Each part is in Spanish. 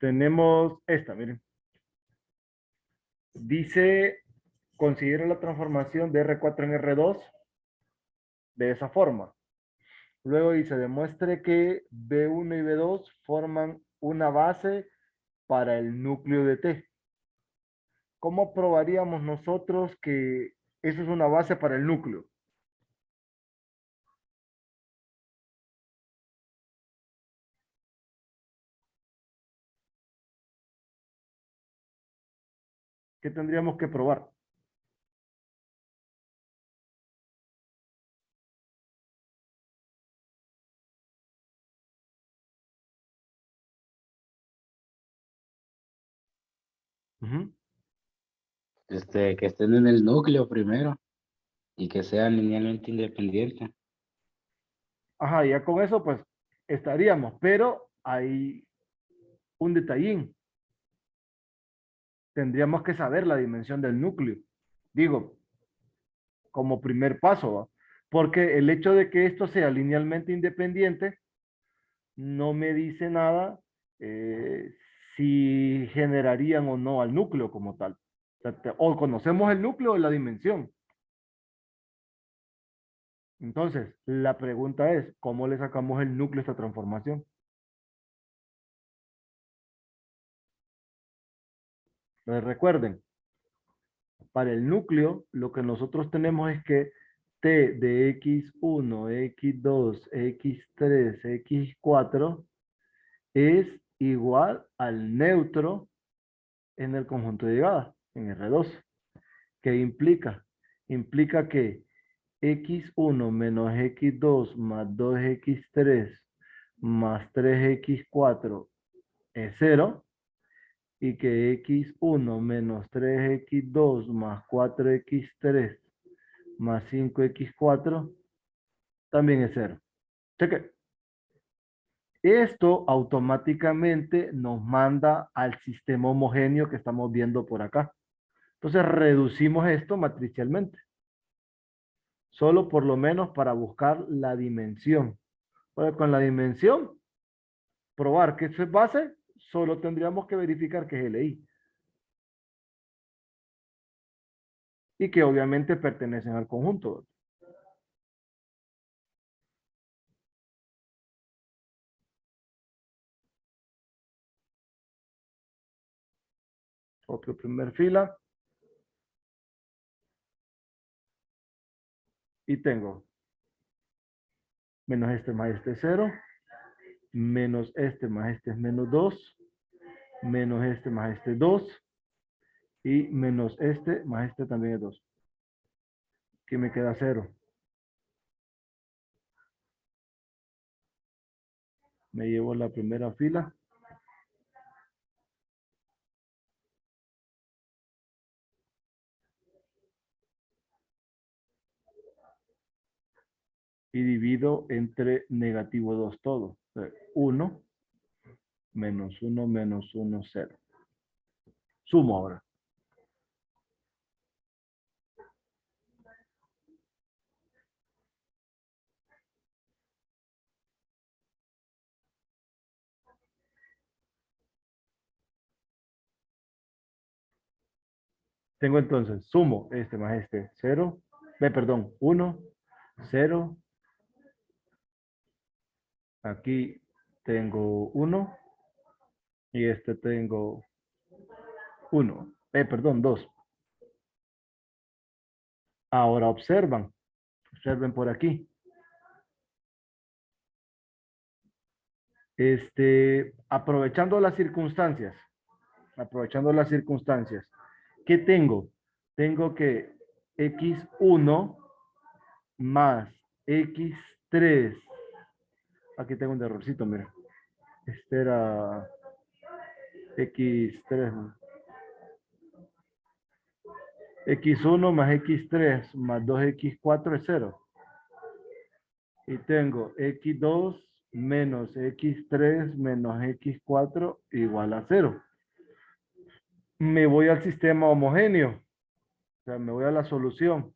tenemos esta, miren. Dice, considera la transformación de R4 en R2 de esa forma. Luego dice, demuestre que B1 y B2 forman una base para el núcleo de T. ¿Cómo probaríamos nosotros que eso es una base para el núcleo? ¿Qué tendríamos que probar? Ujú. Que estén en el núcleo primero y que sean linealmente independientes. Ajá, ya con eso pues estaríamos, pero hay un detallín. Tendríamos que saber la dimensión del núcleo. Digo, como primer paso, ¿va? Porque el hecho de que esto sea linealmente independiente no me dice nada eh, si generarían o no al núcleo como tal. O conocemos el núcleo o la dimensión. Entonces, la pregunta es, ¿cómo le sacamos el núcleo a esta transformación? Entonces, recuerden, para el núcleo, lo que nosotros tenemos es que t de x1, x2, x3, x4 es igual al neutro en el conjunto de llegadas, en R2. ¿Qué implica? Implica que x1 menos x2 más 2x3 más 3x4 es cero y que x1 menos 3x2 más 4x3 más 5x4 también es cero. Cheque. Esto automáticamente nos manda al sistema homogéneo que estamos viendo por acá. Entonces reducimos esto matricialmente, solo por lo menos para buscar la dimensión. Pues con la dimensión, probar que eso es base, solo tendríamos que verificar que es LI. Y que obviamente pertenecen al conjunto. Otro primer fila. Y tengo menos este más este 0, menos este más este es menos 2, menos este más este 2, y menos este más este también es 2. Aquí me queda 0. Me llevo la primera fila. Y divido entre negativo 2 todo. 1, menos 1, menos 1, 0. Sumo ahora. Tengo entonces, sumo este más este, 0, perdón, 1, 0. Aquí tengo 1 y este tengo 1. Perdón, 2. Ahora observen por aquí. Aprovechando las circunstancias, ¿qué tengo? Tengo que x1 más x3, aquí tengo un errorcito, mira, este era x3, ¿no? x1 más x3 más 2x4 es 0. Y tengo x2 menos x3 menos x4 igual a 0. Me voy al sistema homogéneo, o sea, me voy a la solución.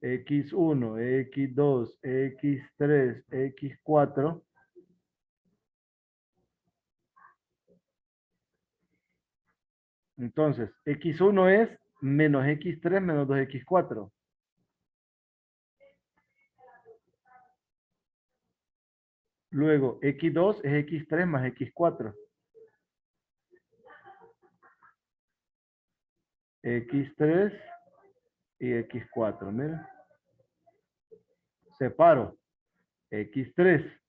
x1, x2, x3, x4 Entonces, x1 es menos x3 menos 2x4. Luego, x2 es x3 más x4. X3 y x4, miren. Separo. X3.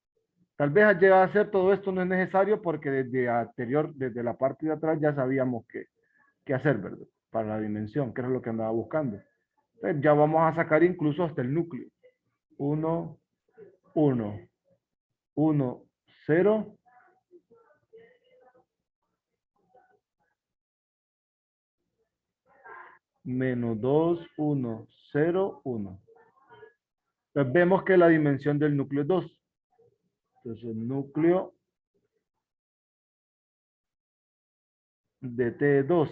Tal vez al llegar a hacer todo esto no es necesario porque desde la parte de atrás ya sabíamos qué hacer, ¿verdad? Para la dimensión, que era lo que andaba buscando. Entonces ya vamos a sacar incluso hasta el núcleo. 1, 1, 1, 0. Menos 2, 1, 0, 1. Entonces vemos que la dimensión del núcleo es 2. Entonces el núcleo de T es 2.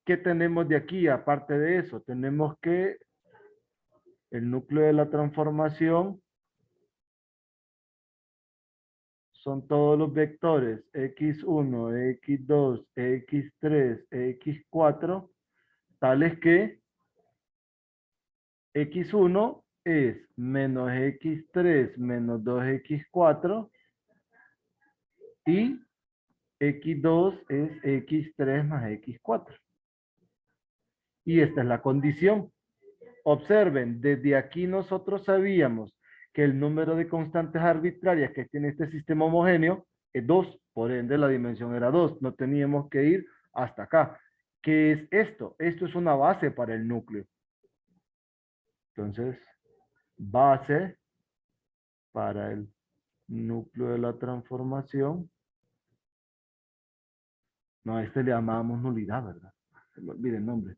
¿Qué tenemos de aquí? Aparte de eso, tenemos que el núcleo de la transformación son todos los vectores x1, x2, x3, x4, tales que x1 es menos x3 menos 2x4 y x2 es x3 más x4. Y esta es la condición. Observen, desde aquí nosotros sabíamos que el número de constantes arbitrarias que tiene este sistema homogéneo es 2, por ende la dimensión era 2. No teníamos que ir hasta acá. ¿Qué es esto? Esto es una base para el núcleo. Entonces, base para el núcleo de la transformación. No, a este le llamábamos nulidad, ¿verdad? Se me olvida el nombre.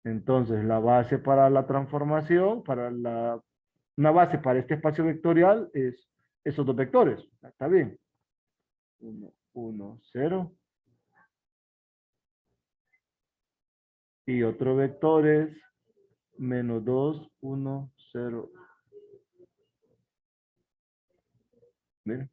Entonces, la base para la transformación, una base para este espacio vectorial es esos dos vectores. Está bien. 1, 1, 0. Y otro vector es menos 2, 1, 0. Miren.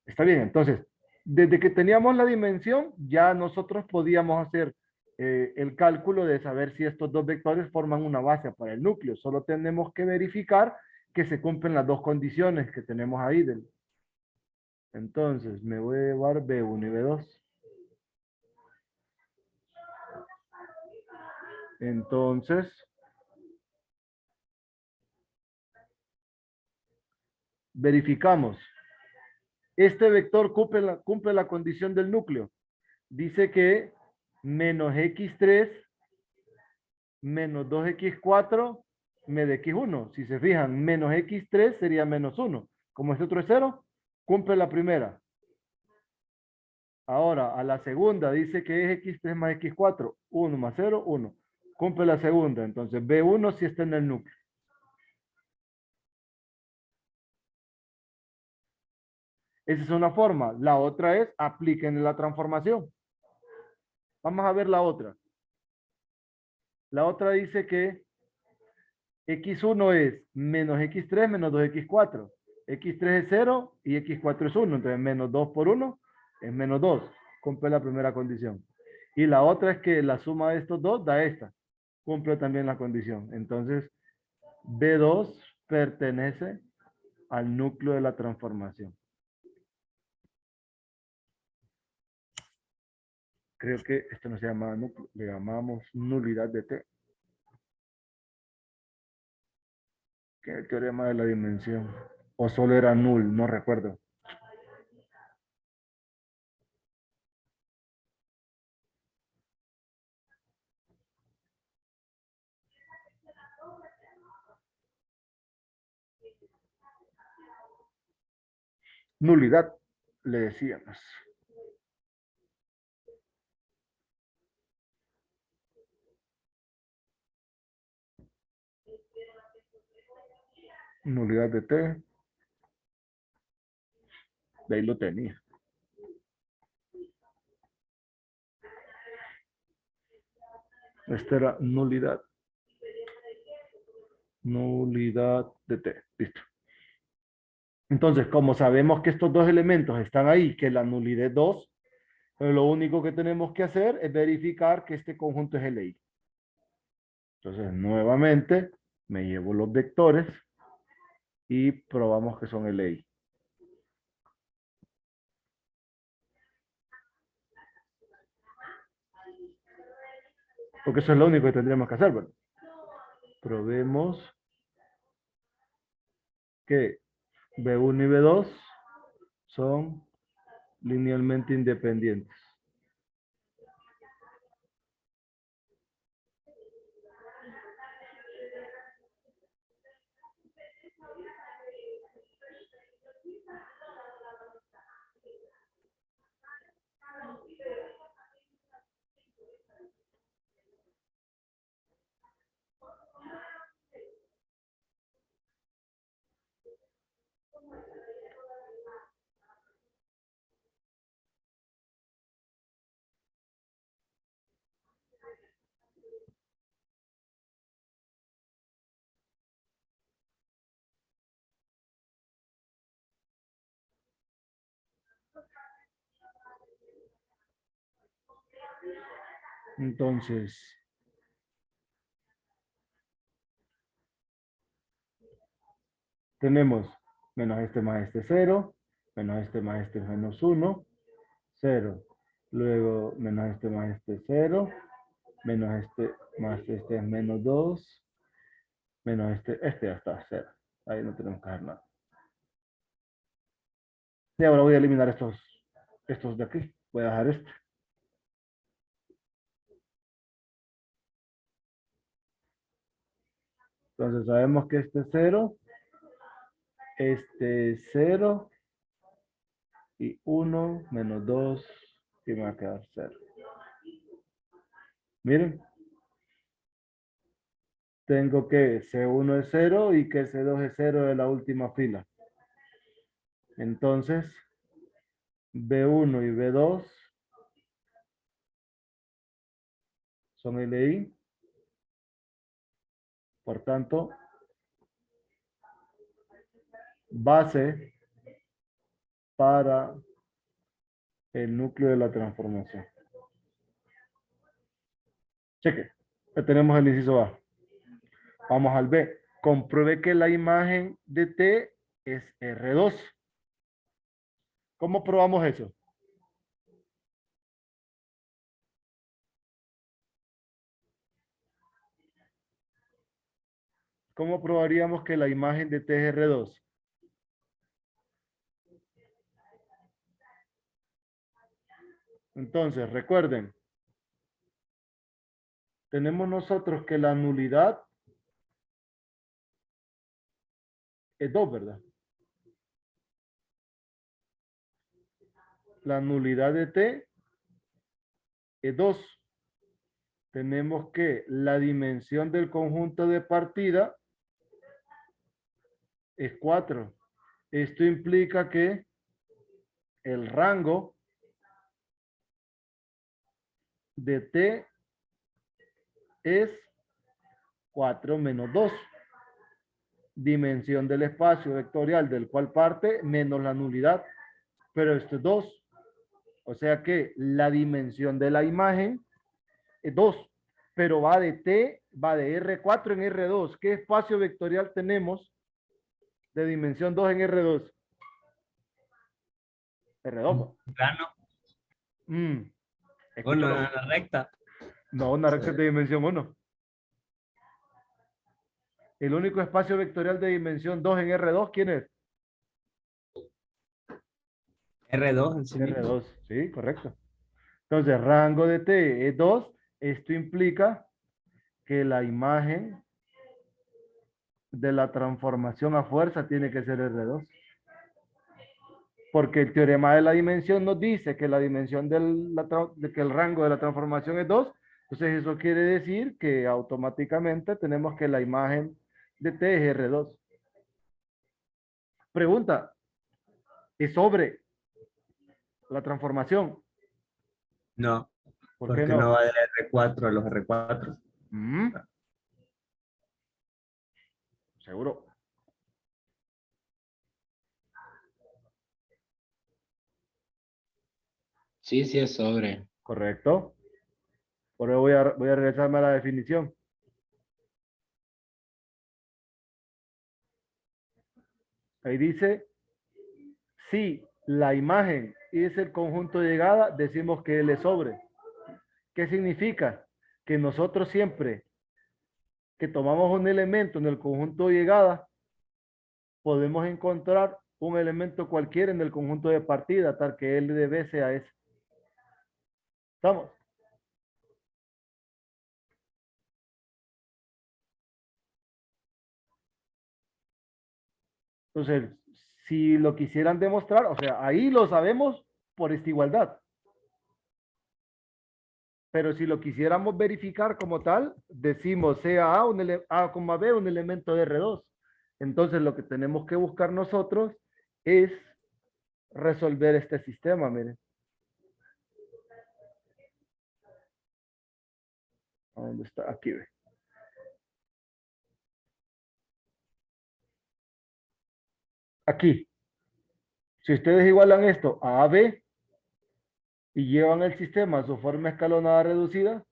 Está bien, entonces, desde que teníamos la dimensión, ya nosotros podíamos hacer el cálculo de saber si estos dos vectores forman una base para el núcleo. Solo tenemos que verificar que se cumplen las dos condiciones que tenemos ahí. Entonces, me voy a llevar B1 y B2. Entonces, verificamos. Este vector cumple la condición del núcleo. Dice que menos x3 menos 2x4 me da x1. Si se fijan, menos x3 sería menos 1. Como este otro es 0, cumple la primera. Ahora, a la segunda dice que es x3 más x4. 1 más 0, 1. Cumple la segunda. Entonces, B1 sí está en el núcleo. Esa es una forma. La otra es apliquen la transformación. Vamos a ver la otra. La otra dice que x1 es menos x3 menos 2x4. x3 es 0 y x4 es 1. Entonces, menos 2 por 1 es menos 2. Cumple la primera condición. Y la otra es que la suma de estos dos da esta. Cumple también la condición. Entonces, B2 pertenece al núcleo de la transformación. Creo que esto no se llama núcleo, le llamamos nulidad de T. Que es el teorema de la dimensión. O solo era null, no recuerdo. Nulidad, le decíamos. Nulidad de T. De ahí lo tenía. Esta era nulidad. Nulidad de T. Listo. Entonces, como sabemos que estos dos elementos están ahí, que la nulidad es 2, lo único que tenemos que hacer es verificar que este conjunto es LI. Entonces, nuevamente, me llevo los vectores y probamos que son LI. Porque eso es lo único que tendríamos que hacer, ¿verdad? Probemos que B1 y B2 son linealmente independientes. Entonces, tenemos menos este más este 0, menos este más este menos 1, 0. Luego, menos este más este 0, menos este más este es menos 2, menos este ya está 0. Ahí no tenemos que hacer nada. Y ahora voy a eliminar estos de aquí. Voy a dejar este. Entonces sabemos que este es 0, este es 0 y 1 menos 2 y me va a quedar 0. Miren, tengo que C1 es 0 y que C2 es 0 de la última fila. Entonces, B1 y B2 son LI. Por tanto, base para el núcleo de la transformación. Cheque. Ya tenemos el inciso A. Vamos al B. Compruebe que la imagen de T es R2. ¿Cómo probamos eso? ¿Cómo probaríamos que la imagen de T es R2? Entonces, recuerden, tenemos nosotros que la nulidad es 2, ¿verdad? La nulidad de T es 2. Tenemos que la dimensión del conjunto de partida es 4. Esto implica que el rango de T es 4 menos 2. Dimensión del espacio vectorial del cual parte menos la nulidad. Pero esto es 2. O sea que la dimensión de la imagen es 2. Pero va de T, va de R4 en R2. ¿Qué espacio vectorial tenemos de dimensión 2 en R2? R2. Plano, Mm, uno, escúchalo. una recta. No, una recta Sí. de dimensión 1. El único espacio vectorial de dimensión 2 en R2, ¿quién es? R2 en sí mismo. R2, sí, correcto. Entonces, rango de T es 2. Esto implica que la imagen de la transformación a fuerza tiene que ser R2. Porque el teorema de la dimensión nos dice que la dimensión de que el rango de la transformación es 2. Entonces, eso quiere decir que automáticamente tenemos que la imagen de T es R2. Pregunta, ¿es sobre la transformación? No, ¿Por qué porque no no? va de R4 a los R4. Mm, seguro. Sí, sí es sobre. Correcto. Por eso voy a regresarme a la definición. Ahí dice, si la imagen es el conjunto de llegada, decimos que él es sobre. ¿Qué significa? Que nosotros siempre que tomamos un elemento en el conjunto de llegada, podemos encontrar un elemento cualquiera en el conjunto de partida, tal que L de B sea ese. ¿Estamos? Entonces, si lo quisieran demostrar, o sea, ahí lo sabemos por esta igualdad. Pero si lo quisiéramos verificar como tal, decimos sea A, B un elemento de R2. Entonces, lo que tenemos que buscar nosotros es resolver este sistema, miren. ¿Dónde está? Aquí ve. Aquí. Si ustedes igualan esto a AB y llevan el sistema a su forma escalonada reducida,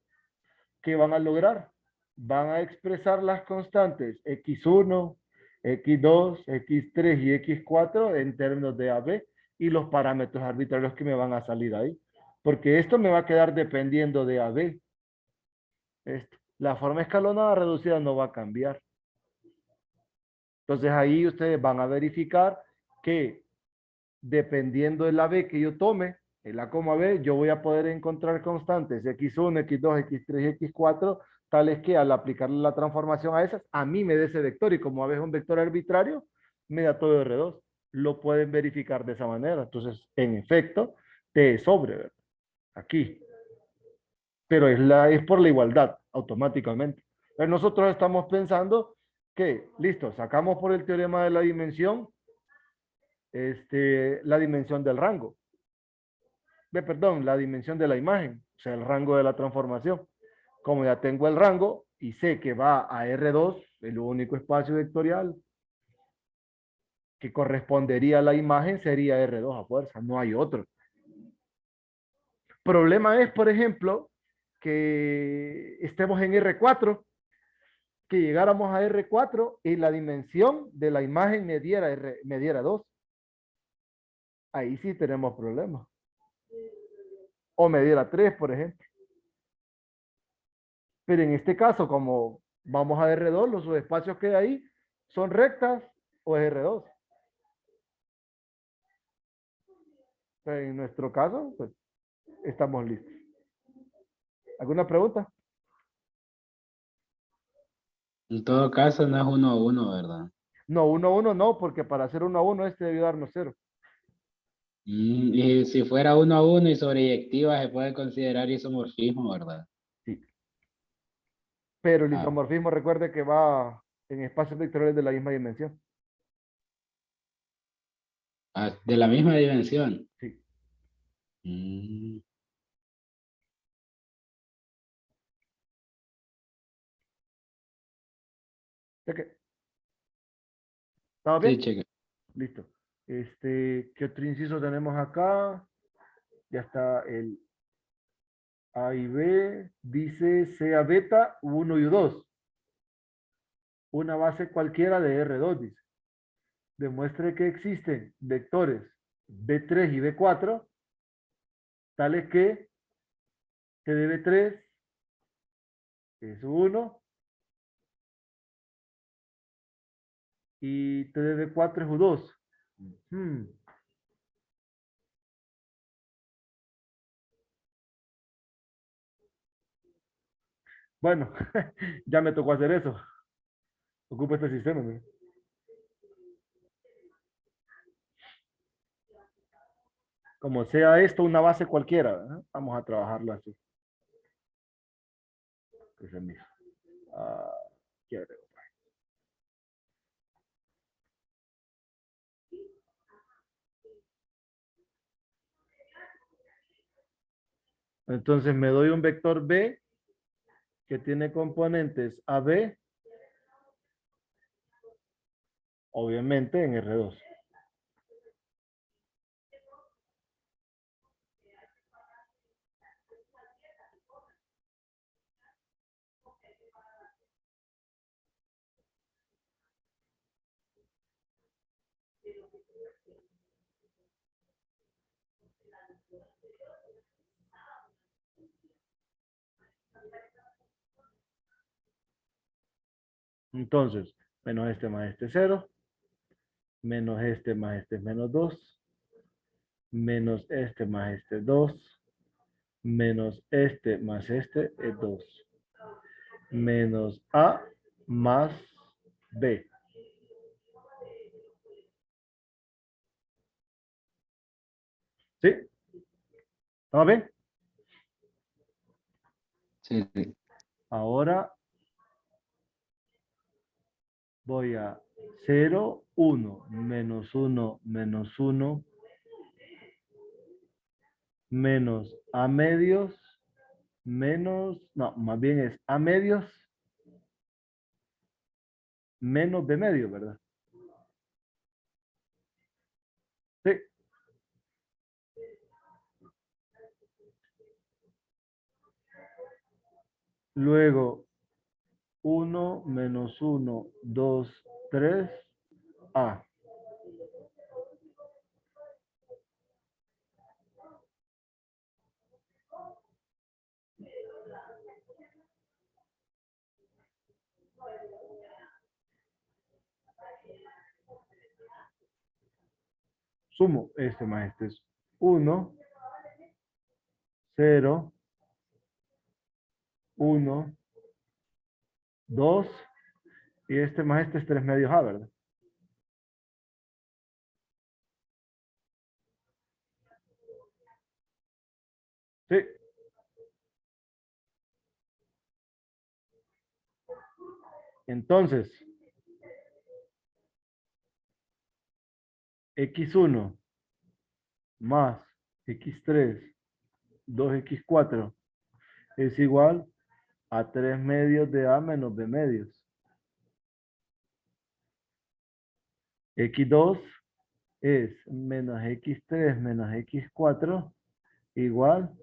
¿qué van a lograr? Van a expresar las constantes x1, x2, x3 y x4 en términos de AB y los parámetros arbitrarios que me van a salir ahí. Porque esto me va a quedar dependiendo de AB. La forma escalonada reducida no va a cambiar. Entonces ahí ustedes van a verificar que dependiendo del AB que yo tome, el A, B, yo voy a poder encontrar constantes x1, x2, x3 y x4, tales que al aplicarle la transformación a esas, a mí me dé ese vector y como AB es un vector arbitrario, me da todo R2. Lo pueden verificar de esa manera. Entonces, en efecto, T es sobre, ¿verdad? Aquí. Pero es por la igualdad, automáticamente. Pero nosotros estamos pensando que, listo, sacamos por el teorema de la dimensión, la dimensión del rango. Perdón, la dimensión de la imagen, o sea, el rango de la transformación. Como ya tengo el rango y sé que va a R2, el único espacio vectorial que correspondería a la imagen sería R2 a fuerza, no hay otro. Problema es, por ejemplo, que estemos en R4, que llegáramos a R4 y la dimensión de la imagen me diera 2. Ahí sí tenemos problemas. O me diera 3, por ejemplo. Pero en este caso, como vamos a R2, los subespacios que hay ahí son rectas o es R2. En nuestro caso, pues estamos listos. ¿Alguna pregunta? En todo caso, no es 1 a 1, ¿verdad? No, 1 a 1 no, porque para hacer 1 a 1 este debe darnos 0. Y si fuera 1 a 1 y sobreyectiva, se puede considerar isomorfismo, ¿verdad? Sí. Pero el Ah, isomorfismo, recuerde que va en espacios vectoriales de la misma dimensión. de la misma dimensión. Sí. Mm, ¿Qué? ¿Estamos sí, bien? cheque. Listo. ¿Qué otro inciso tenemos acá? Ya está el A y B. Dice sea beta 1 y 2. Una base cualquiera de R2, dice. Demuestre que existen vectores B3 y B4, tales que T de B3 es 1 y T de B4 es U2. Bueno, ya me tocó hacer eso. Ocupo este sistema. ¿No? Como sea esto una base cualquiera, ¿eh? Vamos a trabajarlo así. Que es el mismo. Ah, ¿qué agrego? Entonces me doy un vector B que tiene componentes AB, obviamente en R2. Entonces, menos este más este 0, menos este más este es menos 2, menos este más este 2, menos este más este es 2, menos A más B. ¿Sí? ¿Estamos bien? Sí, sí. Ahora voy a 0, 1, menos 1, menos 1, menos A medios, menos, no, más bien es A medios, menos B medio, ¿verdad? Sí. Luego, 1, menos 1, 2, 3, A. Sumo este más este es 1, 0, 1, 2, y este más este es 3 medios A, ¿verdad? Sí. Entonces, x1 más x3, 2x4 es igual a 3 medios de A menos B medios. X2 es menos x3 menos x4 igual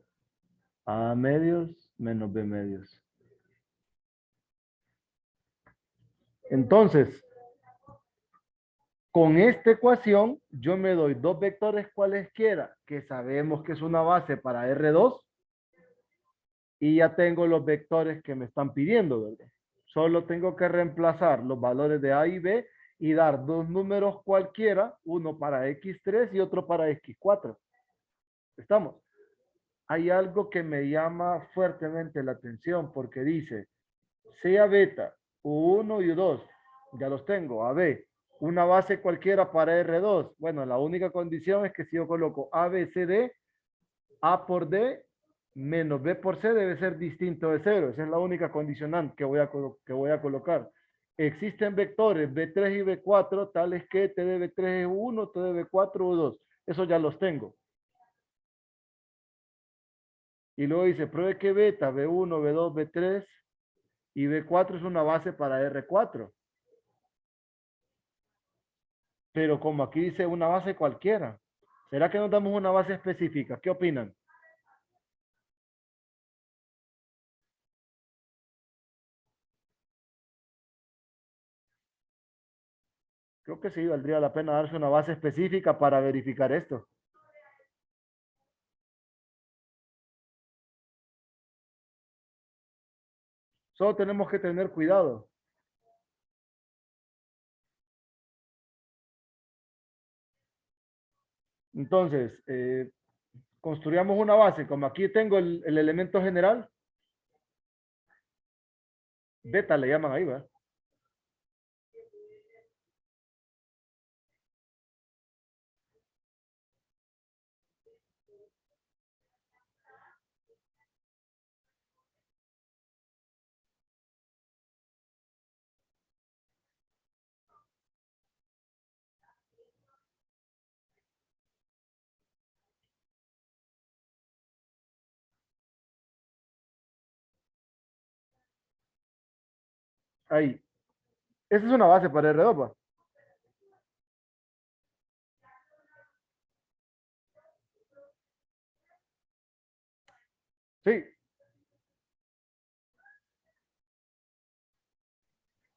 a medios menos B medios. Entonces, con esta ecuación, yo me doy dos vectores cualesquiera, que sabemos que es una base para R2, y ya tengo los vectores que me están pidiendo, ¿verdad? Solo tengo que reemplazar los valores de A y B y dar dos números cualquiera, uno para X3 y otro para X4. ¿Estamos? Hay algo que me llama fuertemente la atención porque dice, sea beta, U1 y U2, ya los tengo, AB, una base cualquiera para R2. Bueno, la única condición es que si yo coloco A, B, C, D, A por D menos B por C debe ser distinto de cero. Esa es la única condicionante que voy a colocar. Existen vectores B3 y B4 tales que T de B3 es 1, T de B4 es 2. Eso ya los tengo. Y luego dice, pruebe que beta, B1, B2, B3 y B4 es una base para R4. Pero como aquí dice una base cualquiera, ¿será que nos damos una base específica? ¿Qué opinan? Creo que sí, valdría la pena darse una base específica para verificar esto. Solo tenemos que tener cuidado. Entonces, construyamos una base. Como aquí tengo el elemento general, beta le llaman ahí, ¿va? Ahí. Esa es una base para R2, ¿va? Sí,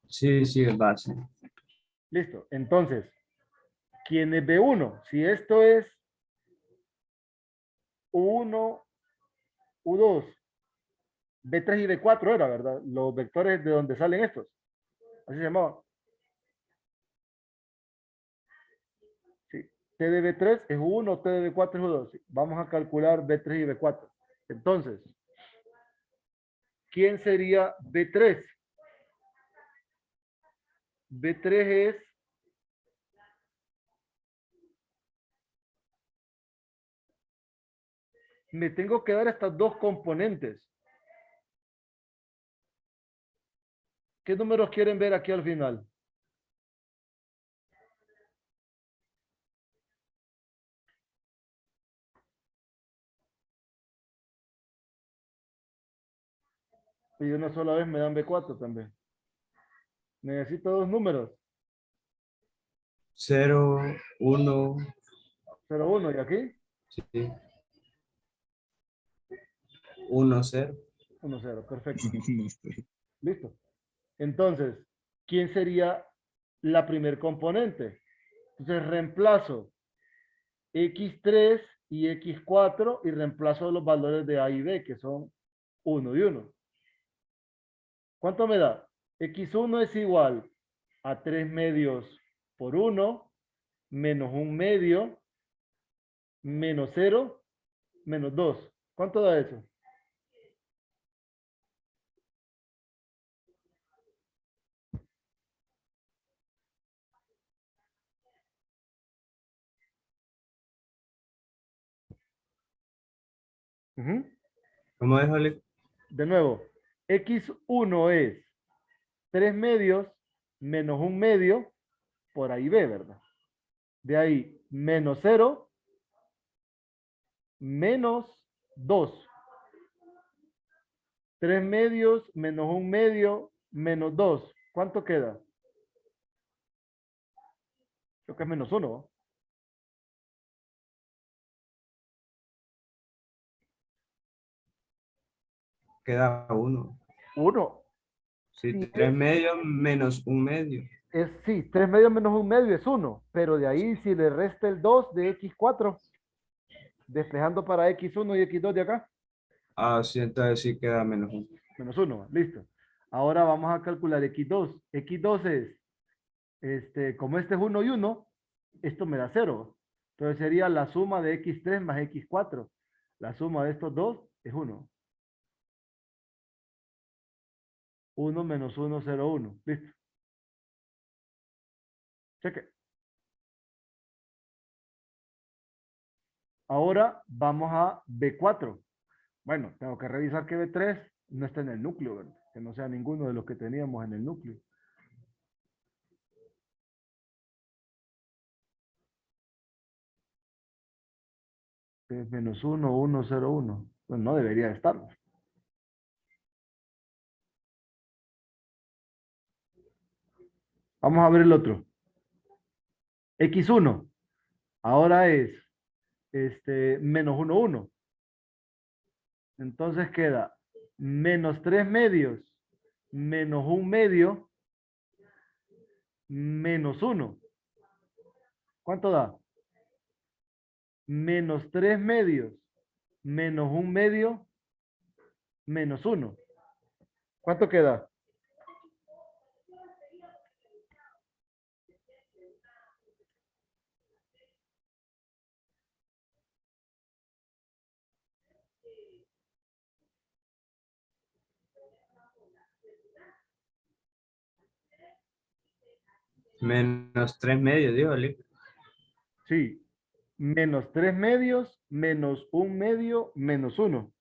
Sí, sí, es base. listo. Entonces, ¿quién es B1? Si esto es U1, U2, B3 y B4 era, ¿verdad? Los vectores de donde salen estos. Así se llamaba. Sí. T de B3 es U1, T de B4 es U2. Sí. Vamos a calcular B3 y B4. Entonces, ¿quién sería B3? B3 es me tengo que dar estas dos componentes. ¿Qué números quieren ver aquí al final? Y una sola vez me dan B4 también. Necesito dos números. 0, 1, 0, 1 y aquí sí. 1, 0. 1, 0. Perfecto. Listo. Entonces, ¿quién sería la primer componente? Entonces, reemplazo X3 y X4 y reemplazo los valores de A y B, que son 1 y 1. ¿Cuánto me da? X1 es igual a 3 medios por 1 menos 1 medio menos 0 menos 2. ¿Cuánto da eso? Ujú. ¿Cómo es, Oli? De nuevo, X1 es 3 medios menos 1 medio por ahí B, ¿verdad? De ahí menos 0 menos 2. 3 medios menos 1 medio menos 2. ¿Cuánto queda? Creo que es menos 1. Queda 1. 1. Sí, Sí, 3 medios menos 1 medio. sí, 3 medios menos 1 medio es 1. Pero de ahí si le resta el 2 de X4, despejando para X1 y X2 de acá, Ah, sí, entonces sí queda menos 1. menos 1. Listo. Ahora vamos a calcular X2. X2 es, como este es 1 y 1, esto me da 0. Entonces sería la suma de X3 más X4. La suma de estos dos es 1. 1 menos 1, 0, 1. Listo. Cheque. Ahora vamos a B4. Bueno, tengo que revisar que B3 no está en el núcleo, ¿verdad? Que no sea ninguno de los que teníamos en el núcleo. Que es menos 1, 1, 0, 1. Pues no debería estar. Vamos a ver el otro. X1. Ahora es menos 1, 1. Entonces queda menos 3 medios menos 1 medio menos 1. ¿Cuánto da? Menos 3 medios menos 1 medio menos 1. ¿Cuánto queda? Menos 3 medios, digo, Oli. Sí, menos 3 medios menos 1 medio menos 1.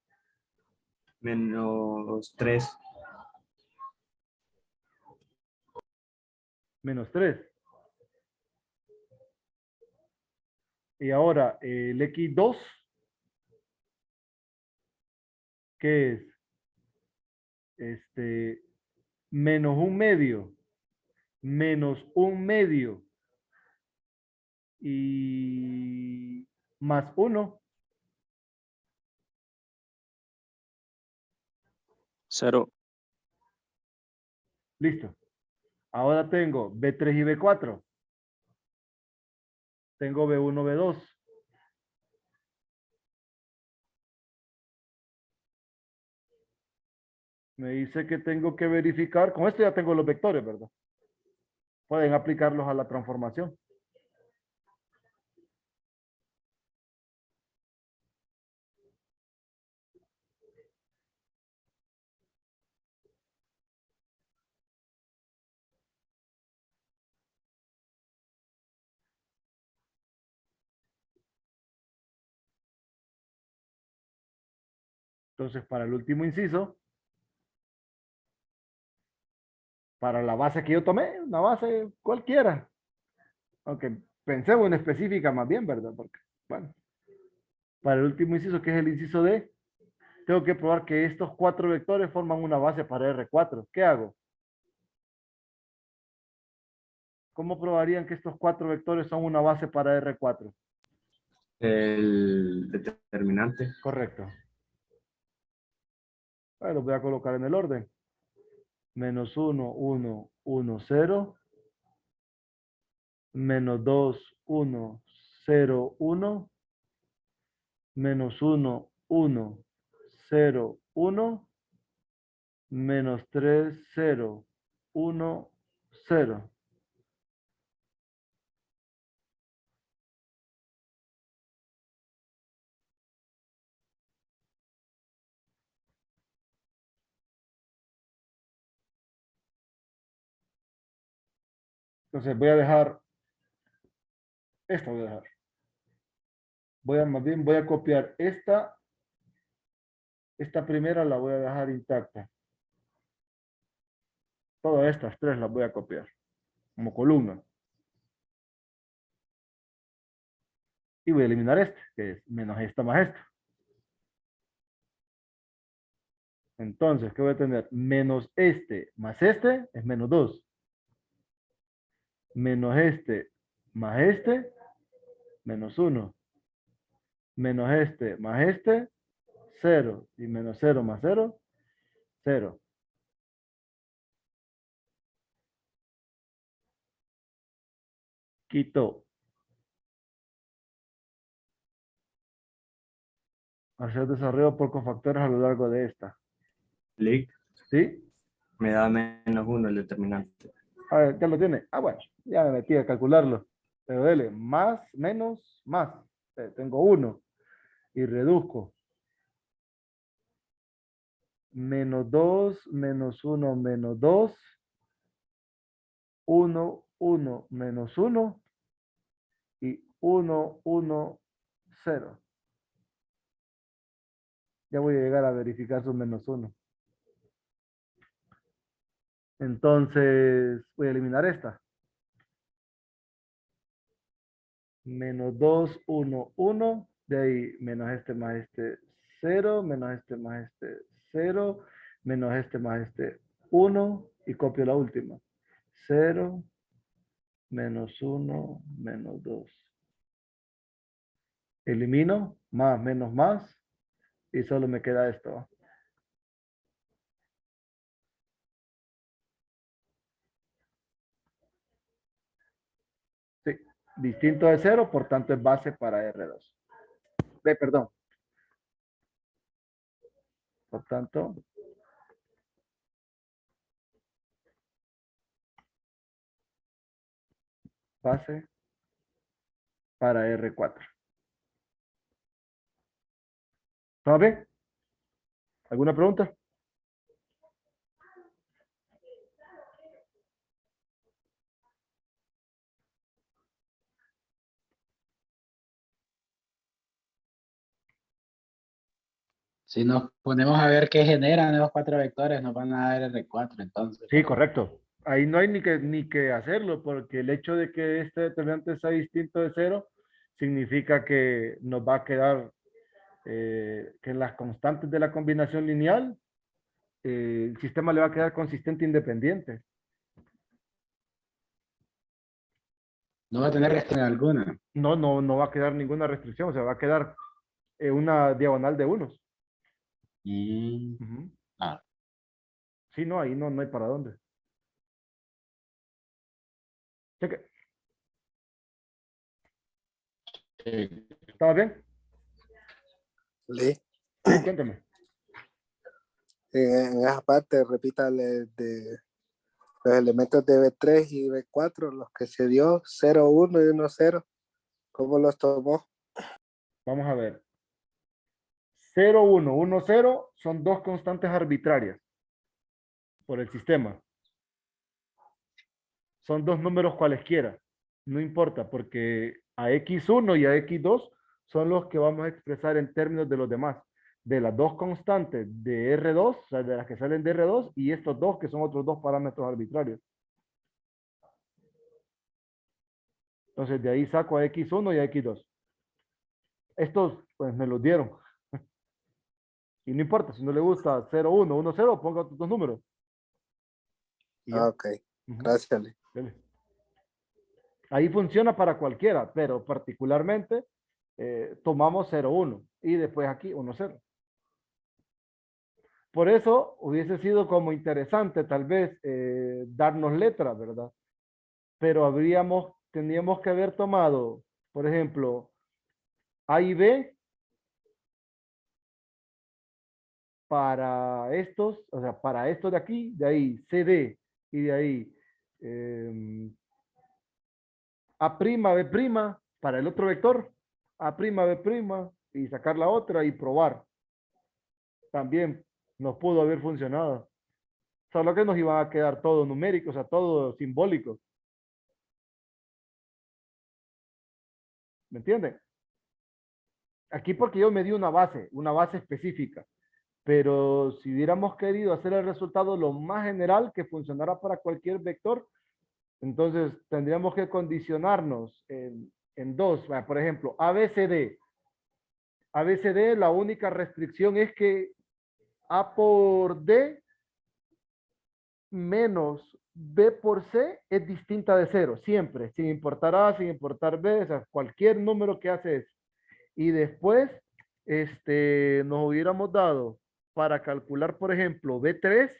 Menos 3. Menos 3. Y ahora el X2, que es menos 1 medio menos 1 medio y más 1. 0, Listo. Ahora tengo B3 y B4. Tengo B1, B2. Me dice que tengo que verificar. Con esto ya tengo los vectores, ¿verdad? pueden aplicarlos a la transformación. Entonces, para el último inciso, para la base que yo tomé, una base cualquiera, aunque pensé en una específica más bien, ¿verdad? Porque, bueno, para el último inciso, que es el inciso D, tengo que probar que estos 4 vectores forman una base para R4. ¿Qué hago? ¿Cómo probarían que estos 4 vectores son una base para R4? El determinante. Correcto. Los voy a colocar en el orden. Menos 1, 1, 1, 0. Menos 2, 1, 0, 1. Menos 1, 1, 0, 1. Menos 3, 0, 1, 0. Entonces voy a dejar, esta voy a dejar. Más bien voy a copiar esta primera la voy a dejar intacta. Todas estas 3 las voy a copiar como columna. Y voy a eliminar este, que es menos esta más esta. Entonces, ¿qué voy a tener? Menos este más este es menos 2. Menos este más este, menos 1. Menos este más este, 0. Y menos 0 más 0, 0. Quito. Hacer desarrollo por cofactores a lo largo de esta. Lic. ¿Sí? Me da -1 el determinante. A ver, ya lo tiene. Ah, bueno, ya me metí a calcularlo. Pero dele, más, menos, más. Tengo 1 y reduzco. Menos 2, menos 1, menos 2. 1, 1, menos 1. Y 1, 1, 0. Ya voy a llegar a verificar su menos 1. Entonces, voy a eliminar esta. Menos 2, 1, 1. De ahí, menos este más este, 0. Menos este más este, 0. Menos este más este, 1. Y copio la última. 0, menos 1, menos 2. Elimino, más, menos, más. Y solo me queda esto. Sí, distinto de 0, por tanto es base para R2. Perdón. Por tanto, base para R4. ¿Todo bien? ¿Alguna pregunta? Si nos ponemos a ver qué generan esos 4 vectores, nos van a dar R4, entonces. Sí, correcto. Ahí no hay ni que hacerlo, porque el hecho de que este determinante sea distinto de 0 significa que nos va a quedar que las constantes de la combinación lineal, el sistema le va a quedar consistente e independiente. No va a tener restricción alguna. No va a quedar ninguna restricción, o sea, va a quedar una diagonal de unos. Mm, Ujú. ah, Sí, no, ahí no hay para dónde. Cheque. sí. ¿Estaba bien? Lee, Sí, cuéntame. en esa parte, repítale de Los elementos de B3 y B4, los que se dio 0, 1 y 1, 0, ¿cómo los tomó? Vamos a ver. 0, 1, 1, 0 son dos constantes arbitrarias por el sistema. Son dos números cualesquiera. No importa, porque a X1 y a X2 son los que vamos a expresar en términos de los demás. De las dos constantes de R2, o sea, de las que salen de R2, y estos dos que son otros dos parámetros arbitrarios. Entonces, de ahí saco a X1 y a X2. Estos, pues, me los dieron. Y no importa, si no le gusta 0, 1, 1, 0, ponga otros dos números. Y ya. Ok, Ujú. gracias, Lee. Dele. Ahí funciona para cualquiera, pero particularmente tomamos 0, 1 y después aquí 1, 0. Por eso hubiese sido como interesante tal vez darnos letras, ¿verdad? Pero tendríamos que haber tomado, por ejemplo, A y B para estos, o sea, para estos de aquí, de ahí CD y de ahí A', B' para el otro vector, A', B' y sacar la otra y probar. También nos pudo haber funcionado. Solo que nos iba a quedar todo numérico, o sea, todo simbólico. ¿Me entienden? Aquí porque yo me di una base específica. Pero si hubiéramos querido hacer el resultado lo más general que funcionara para cualquier vector, entonces tendríamos que condicionarnos en dos. Por ejemplo, ABCD. ABCD, la única restricción es que A por D menos B por C es distinta de cero, siempre, sin importar A, sin importar B, o sea, cualquier número que hace eso. Y después, nos hubiéramos dado para calcular, por ejemplo, B3,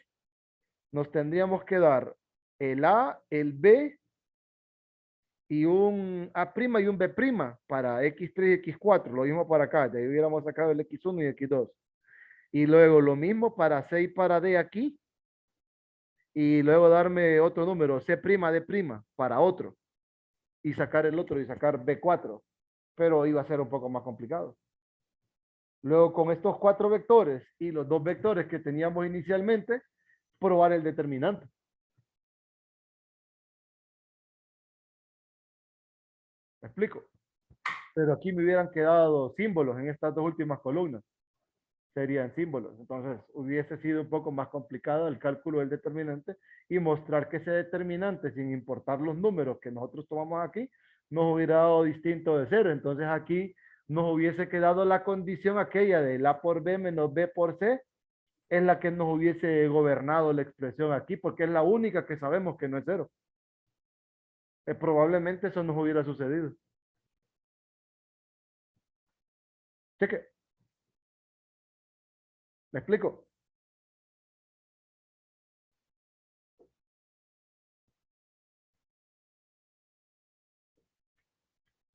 nos tendríamos que dar el A, el B y un A' y un B' para X3 y X4, lo mismo para acá, de ahí hubiéramos sacado el X1 y X2. Y luego lo mismo para C y para D aquí, y luego darme otro número, C', D' para otro, y sacar el otro y sacar B4, pero iba a ser un poco más complicado. Luego con estos cuatro vectores y los dos vectores que teníamos inicialmente, probar el determinante. ¿Me explico? Pero aquí me hubieran quedado símbolos en estas dos últimas columnas. Serían símbolos. Entonces hubiese sido un poco más complicado el cálculo del determinante y mostrar que ese determinante, sin importar los números que nosotros tomamos aquí, nos hubiera dado distinto de cero. Entonces aquí nos hubiese quedado la condición aquella de A por B menos B por C, es la que nos hubiese gobernado la expresión aquí, porque es la única que sabemos que no es cero. Probablemente eso nos hubiera sucedido. Cheque. ¿Me explico?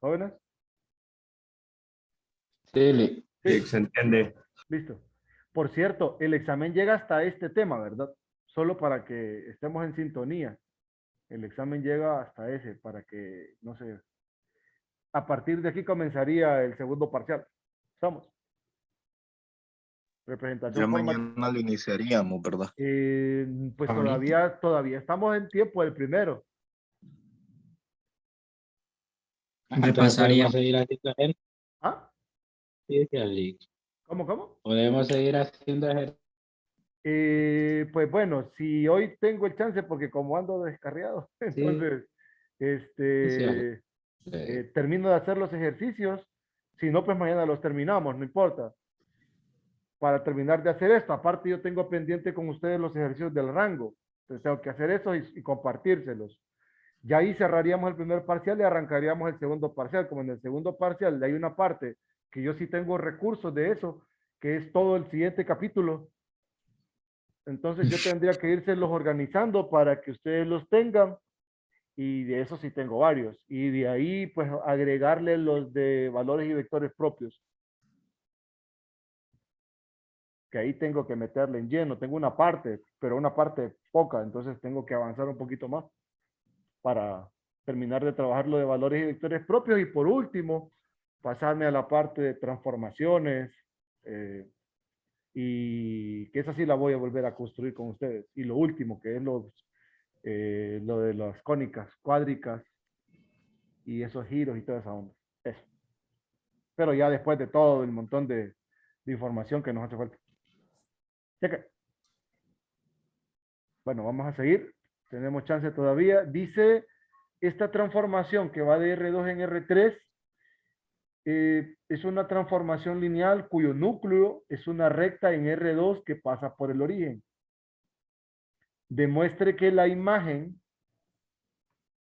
¿Jóvenes? Sí, Lee. Sí, Sí, se entiende. listo. Por cierto, el examen llega hasta este tema, ¿verdad? Solo para que estemos en sintonía. El examen llega hasta ese, para que, no sé, a partir de aquí comenzaría el segundo parcial. ¿Estamos? Ya Representación formativa. mañana lo iniciaríamos, ¿verdad? Pues Ahorita. todavía estamos en tiempo del primero. Entonces podemos seguir haciendo ¿Ah? ejercicios, Lee. ¿Cómo? Podemos seguir haciendo ejercicios. Pues bueno, si hoy tengo el chance, porque como ando descarriado, entonces, termino de hacer los ejercicios. Si no, pues mañana los terminamos, no importa. Para terminar de hacer esto, aparte yo tengo pendiente con ustedes los ejercicios del rango. Entonces tengo que hacer eso y compartírselos. Ya ahí cerraríamos el primer parcial y arrancaríamos el segundo parcial. Como en el segundo parcial hay una parte que yo sí tengo recursos de eso, que es todo el siguiente capítulo. Entonces yo tendría que irse los organizando para que ustedes los tengan, y de eso sí tengo varios. Y de ahí pues agregarle los de valores y vectores propios. que ahí tengo que meterle en lleno. Tengo una parte, pero una parte poca, entonces tengo que avanzar un poquito más para terminar de trabajar lo de valores y vectores propios. Y por último, pasarme a la parte de transformaciones, eh, y que esa sí la voy a volver a construir con ustedes. Y lo último, que es lo de las cónicas, cuádricas y esos giros y toda esa onda. Eso. Pero ya después de todo el montón de información que nos hace falta. Ya que, bueno, vamos a seguir. Tenemos chance todavía. Dice, esta transformación que va de R2 en R3 es una transformación lineal cuyo núcleo es una recta en R2 que pasa por el origen. Demuestre que la imagen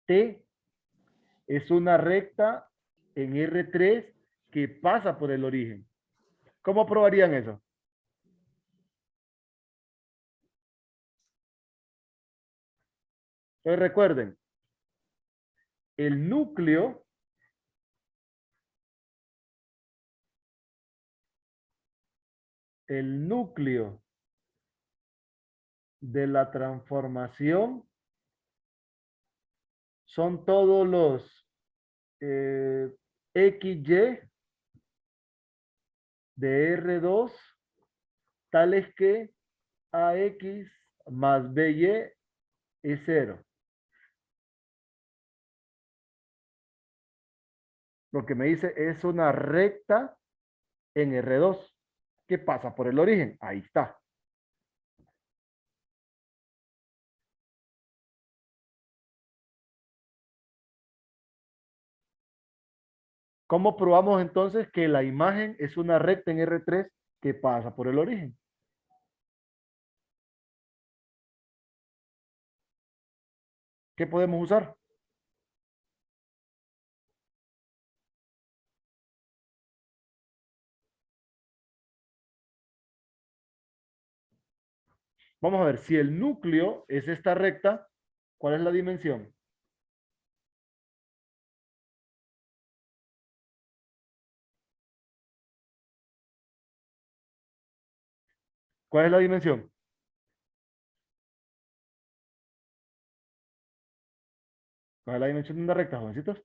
T es una recta en R3 que pasa por el origen. ¿Cómo probarían eso? Entonces recuerden, el núcleo de la transformación son todos los XY de R2 tales que AX más BY es 0. Lo que me dice es una recta en R2 que pasa por el origen. Ahí está. ¿Cómo probamos entonces que la imagen es una recta en R3 que pasa por el origen? ¿Qué podemos usar? Vamos a ver, si el núcleo es esta recta, ¿cuál es la dimensión? ¿Cuál es la dimensión? ¿Cuál es la dimensión de una recta, jovencitos?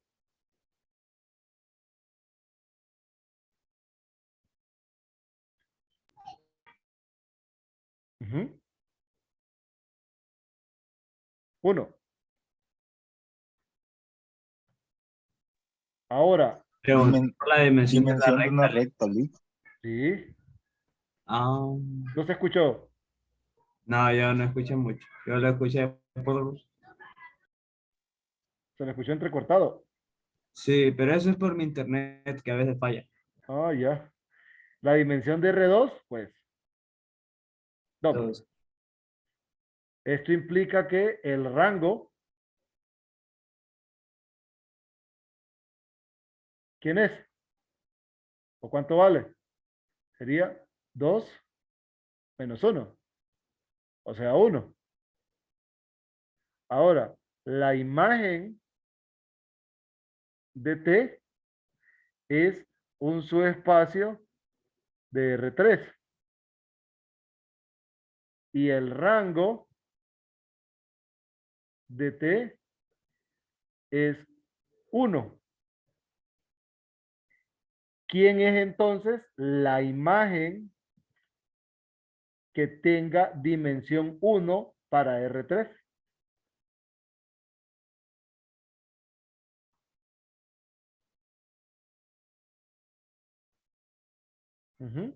Ujú. 1. Ahora, Pregunto Dimen- la dimensión de la dimensión de una recta. recta, Lick. sí, Ah, no se escuchó. no, yo no escuché mucho. Yo lo escuché por... Se le escuchó entrecortado. Sí, pero eso es por mi internet que a veces falla. Ah, ya. La dimensión de R2, pues, doble. Entonces, Esto implica que el rango, ¿quién es? ¿O cuánto vale? Sería 2 menos 1, o sea, 1. Ahora, la imagen de T es un subespacio de R3 y el rango de T es 1. ¿Quién es entonces la imagen que tenga dimensión 1 para R3? Ujú.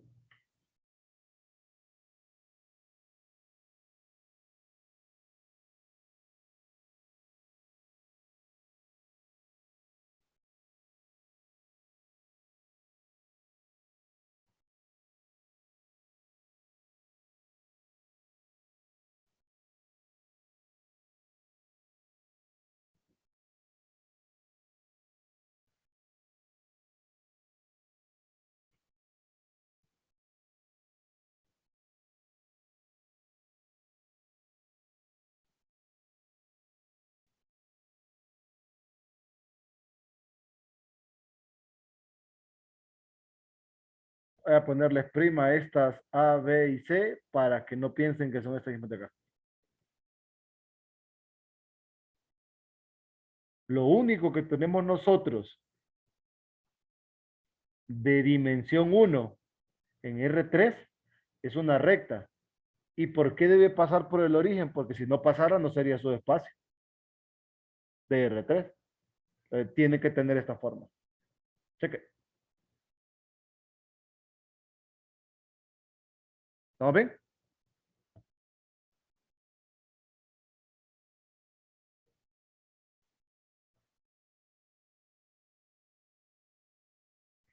Voy a ponerles prima a estas A, B y C para que no piensen que son estas mismas de acá. Lo único que tenemos nosotros de dimensión 1 en R3 es una recta. ¿Y por qué debe pasar por el origen? Porque si no pasara no sería su espacio de R3. Tiene que tener esta forma. Cheque. ¿Estamos bien?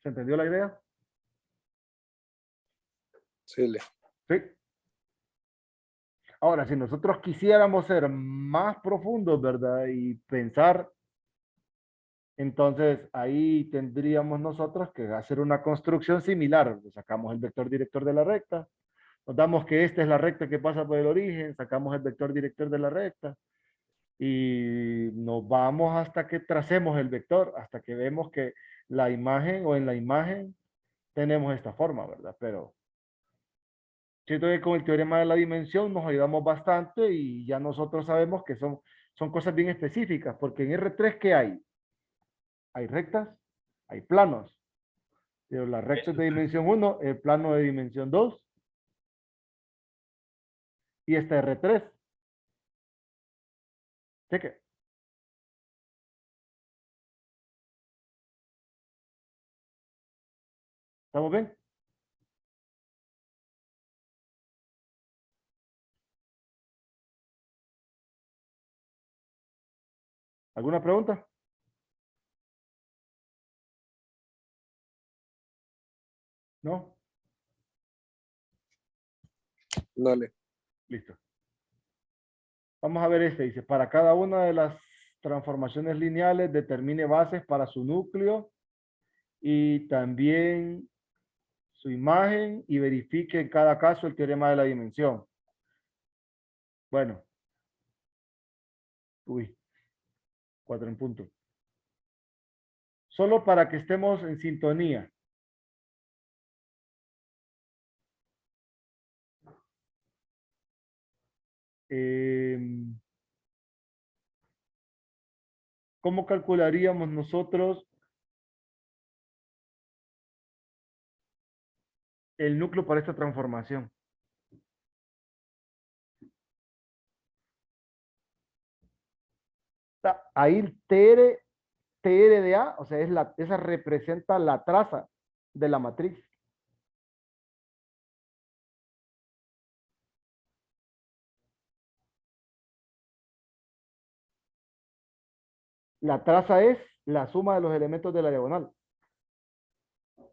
¿Se entendió la idea? Sí, le. Sí. Ahora, si nosotros quisiéramos ser más profundos, ¿verdad? Y pensar, entonces ahí tendríamos nosotros que hacer una construcción similar. Sacamos el vector director de la recta, nos damos que esta es la recta que pasa por el origen, sacamos el vector director de la recta y nos vamos hasta que tracemos el vector, hasta que vemos que la imagen o en la imagen tenemos esta forma, ¿verdad? Pero siento que con el teorema de la dimensión nos ayudamos bastante y ya nosotros sabemos que son cosas bien específicas, porque en R3, ¿qué hay? Hay rectas, hay planos, pero las rectas de dimensión 1, el plano de dimensión 2 y este R3. Cheque. ¿Estamos bien? ¿Alguna pregunta? ¿No? Dale. Listo. Vamos a ver este. Dice, para cada una de las transformaciones lineales, determine bases para su núcleo y también su imagen y verifique en cada caso el teorema de la dimensión. Bueno. Uy. 4 en punto. Solo para que estemos en sintonía. ¿Cómo calcularíamos nosotros el núcleo para esta transformación? Ahí TR de A, o sea, esa representa la traza de la matriz. La traza es la suma de los elementos de la diagonal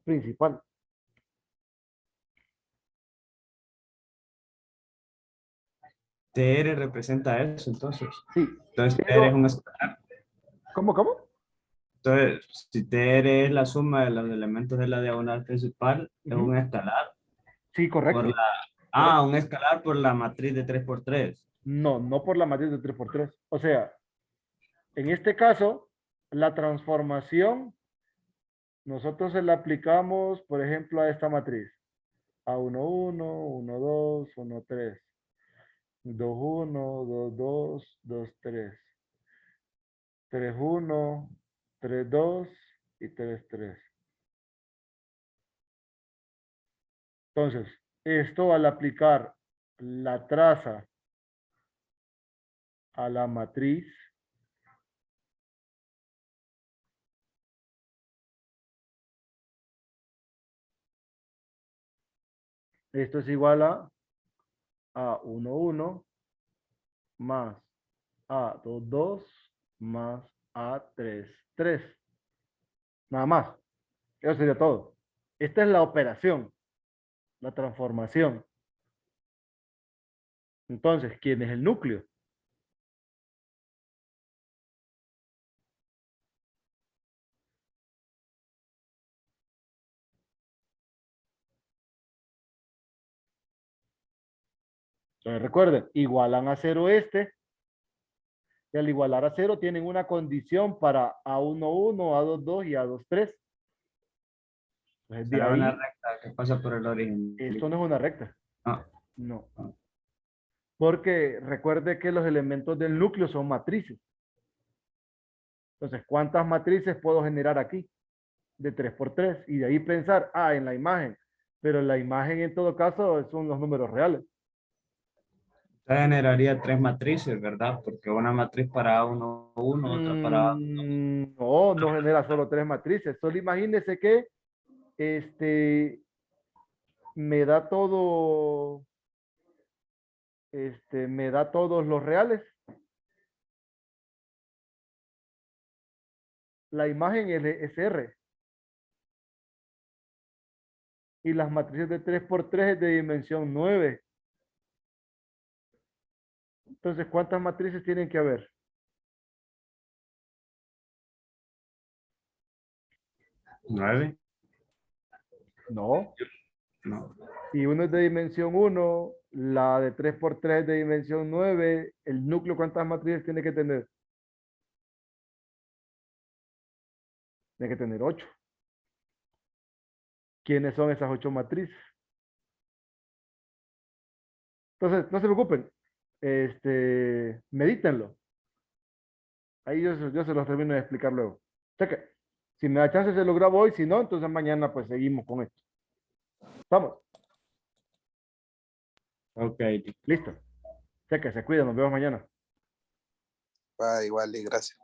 principal. TR representa eso, entonces. Sí, Entonces, TR es pero un escalar. ¿cómo? Entonces, si TR es la suma de los elementos de la diagonal principal, es Ujú. un escalar Sí, por correcto. la... un escalar por la matriz de 3 por 3. No por la matriz de 3 por 3. O sea, en este caso, la transformación, nosotros se la aplicamos, por ejemplo, a esta matriz. A1, 1, 1, 2, 1, 3. 2, 1, 2, 2, 2, 3. 3, 1, 3, 2 y 3, 3. Entonces, esto al aplicar la traza a la matriz, esto es igual a 1, 1 más A2, 2 más A3, 3. Nada más. Eso sería todo. Esta es la operación, la transformación. Entonces, ¿quién es el núcleo? Entonces, recuerden, igualan a 0 este. Y al igualar a 0 tienen una condición para A1, 1, A2, 2 y A2, 3. Entonces, de Será una ahí, recta que pasa por el origen. esto no es una recta. Ah, No. Ah. Porque recuerde que los elementos del núcleo son matrices. Entonces, ¿cuántas matrices puedo generar aquí? De 3 por 3. Y de ahí pensar, en la imagen. Pero la imagen en todo caso son los números reales. usted generaría 3 matrices, ¿verdad? Porque una matriz para A1, otra para A. No, no genera solo 3 matrices. Solo imagínese que me da todo, me da todos los reales. La imagen es R. Y las matrices de 3 por 3 es de dimensión 9. Entonces, ¿cuántas matrices tienen que haber? 9. No. No. Si uno es de dimensión 1, la de 3 por 3 es de dimensión 9, el núcleo, ¿cuántas matrices tiene que tener? Tiene que tener 8. ¿Quiénes son esas 8 matrices? Entonces, no se preocupen. Medítenlo. Ahí yo se los termino de explicar luego. Cheque. Si me da chance se lo grabo hoy, si no, entonces mañana pues seguimos con esto. Vamos. Ok. Listo. Cheque, se cuidan, nos vemos mañana. Va igual y gracias.